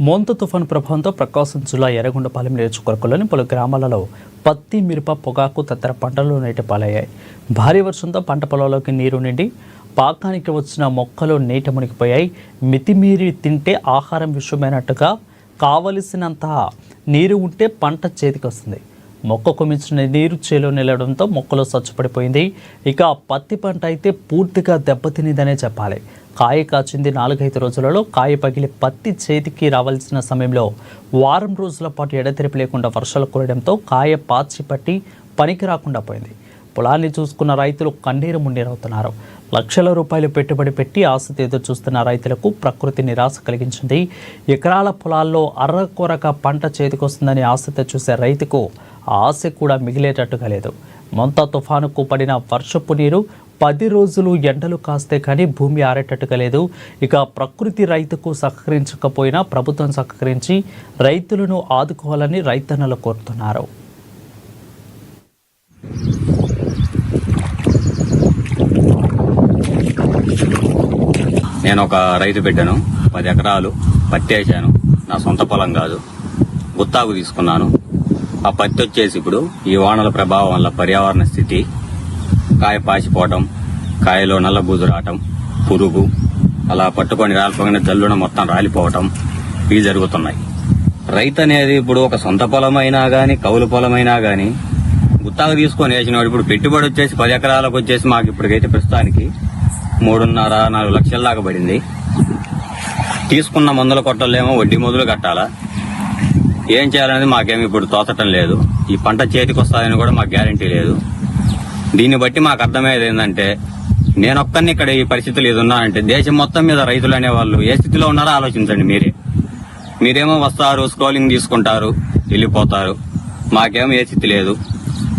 మోంత తుఫాను ప్రభావంతో ప్రకాశం జిల్లా ఎర్రగొండపాలెం నియోజకవర్గంలోని పలు గ్రామాలలో పత్తి, మిరప, పొగాకు తదితర పంటలు నీటి పాలయ్యాయి. భారీ వర్షంతో పంట పొలాల్లోకి నీరు నిండి పాకానికి వచ్చిన మొక్కలు నీట మునిగిపోయాయి. మితిమీరి తింటే ఆహారం విషయమైనట్టుగా కావలసినంత నీరు ఉంటే పంట చేతికి వస్తుంది. మొక్కకు మించిన నీరు చేలో నిలవడంతో మొక్కలు సచ్చుపడిపోయింది. ఇక పత్తి పంట అయితే పూర్తిగా దెబ్బతినిదనే చెప్పాలి. కాయ కాచింది 4-5 రోజులలో కాయ పగిలి పత్తి చేతికి రావాల్సిన సమయంలో వారం రోజుల పాటు ఎడతెరిపి లేకుండా వర్షాలు కురవడంతో కాయ పాచి పట్టి పనికి రాకుండా పోయింది. పొలాన్ని చూసుకున్న రైతులు కన్నీరు మున్నీరవుతున్నారు. లక్షల రూపాయలు పెట్టుబడి పెట్టి ఆశతో ఎదురు చూస్తున్న రైతులకు ప్రకృతి నిరాశ కలిగించింది. ఎకరాల పొలాల్లో అర్రకొరక పంట చేతికొస్తుందని ఆశతో చూసే రైతుకు ఆశ కూడా మిగిలేటట్టుగా లేదు. మొంతా తుఫానుకు పడిన వర్షపు నీరు 10 రోజులు ఎండలు కాస్తే కానీ భూమి ఆరేటట్టుగా లేదు. ఇక ప్రకృతి రైతుకు సహకరించకపోయినా ప్రభుత్వం సహకరించి రైతులను ఆదుకోవాలని రైతన్నలు కోరుతున్నారు. నేను ఒక రైతు బిడ్డను. 10 ఎకరాలు పత్తి వేసాను. నా సొంత పొలం కాదు, గుత్తాకు తీసుకున్నాను. ఆ పత్తి వచ్చేసి ఇప్పుడు ఈ వానల ప్రభావం వల్ల పర్యావరణ స్థితి, కాయ పాచిపోవటం, కాయలో నల్ల బూజు రావటం, పురుగు, అలా పట్టుకొని రాలిపోయిన జల్లున మొత్తం రాలిపోవటం ఇవి జరుగుతున్నాయి. రైతు అనేది ఇప్పుడు ఒక సొంత పొలమైనా గానీ కౌలు పొలమైనా గానీ గుత్తాకు తీసుకొని వేసినాడు. ఇప్పుడు పెట్టుబడి వచ్చేసి 10 ఎకరాలకు వచ్చేసి మాకు ఇప్పటికైతే ప్రస్తుతానికి 3.5-4 లక్షల దాకా పడింది. తీసుకున్న మందుల కొట్టలేమో వడ్డీ మొదలు కట్టాలా, ఏం చేయాలనేది మాకేమి ఇప్పుడు తోచటం లేదు. ఈ పంట చేతికి వస్తుందని కూడా మాకు గ్యారంటీ లేదు. దీన్ని బట్టి మాకు అర్థమయ్యేది ఏంటంటే, నేనొక్కరిని ఇక్కడ ఈ పరిస్థితులు ఏది ఉన్నానంటే దేశం మొత్తం మీద రైతులు అనేవాళ్ళు ఏ స్థితిలో ఉన్నారో ఆలోచించండి మీరేమో వస్తారు, స్క్రోలింగ్ తీసుకుంటారు, వెళ్ళిపోతారు. మాకేమో ఏ స్థితి లేదు.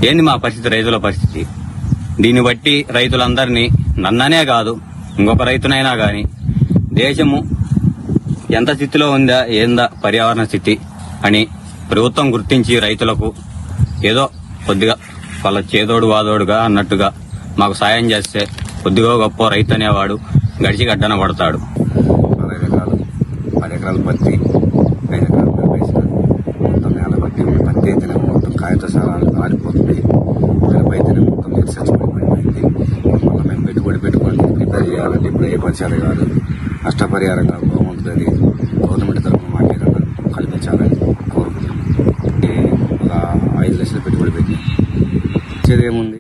ఏంది మా పరిస్థితి, రైతుల పరిస్థితి? దీన్ని బట్టి రైతులందరినీ, నన్ననే కాదు ఇంకొక రైతునైనా గాని, దేశము ఎంత స్థితిలో ఉందా ఏందా పర్యావరణ స్థితి అని ప్రభుత్వం గుర్తించి రైతులకు ఏదో కొద్దిగా వాళ్ళ చేదోడు వాదోడుగా అన్నట్టుగా మాకు సాయం చేస్తే కొద్దిగా గొప్ప రైతు అనేవాడు గడిచి గడ్డన పడతాడు. 10 ఎకరాలు పత్తి, 5 ఎకరాలు వేసిన మొత్తం నేల బట్టి పత్తి అయితేనే మొత్తం కాయతో సహా ఆడిపోతుంది. మిరప అయితేనే మొత్తం నీరు చచ్చిపోయిపోయింది. మళ్ళీ మేము పెట్టుబడి పెట్టుకొని ప్రిపేర్ చేయాలంటే ఇప్పుడు ఏ పరిచయాలు కాదు. నష్టపరిహారంగా బాగుంటుంది. గవర్నమెంట్ తరఫున మాకు ఏదైనా కల్పించాలని కోరుకుంటున్నాం. ఒక 5 లక్షలు పెట్టుబడి పెట్టి ఏముంది.